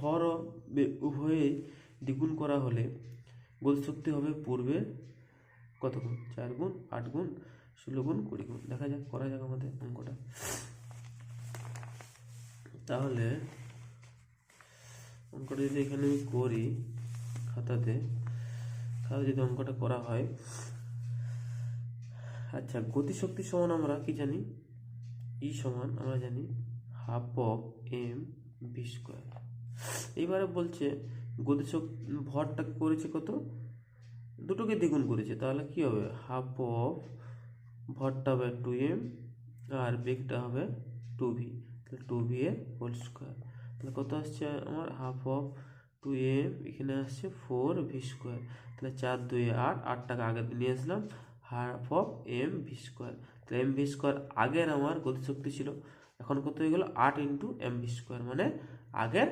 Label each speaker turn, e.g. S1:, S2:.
S1: ভর ও উভয়ে দ্বিগুণ করা হলে গতিশক্তি হবে পূর্বে কত গুণ? 4 গুণ, 8 গুণ, 16 গুণ, 20 গুণ। দেখা যাক, করা যাক আমাদের অঙ্কটা। তাহলে অঙ্কটা যদি এখানে আমি করি খাতাতে, তাহলে যদি অঙ্কটা করা হয়, আচ্ছা, গতিশক্তি সমান আমরা কি জানি? ই সমান আমরা জানি half of M V square. এইবারে বলছে গতিশক্তি ভরটা করেছে কত? দুটোকে দ্বিগুণ করেছে, তাহলে কি হবে? হাফ অফ ভরটা হবে 2m আর বেগটা হবে 2v, তাহলে 2v এর হোল স্কোয়ার। তাহলে কত আসছে আমার? হাফ অফ 2m, এখানে আসছে 4v স্কোয়ার। তাহলে 4 2 8, 8টাকে আগে নিয়ে আসলাম, half of M V square. তাহলে এম ভি স্কোয়ার আগের আমার গতিশক্তি ছিল, এখন কত হয়ে গেল? 8 ইন্টু এম ভি স্কোয়ার, মানে আগের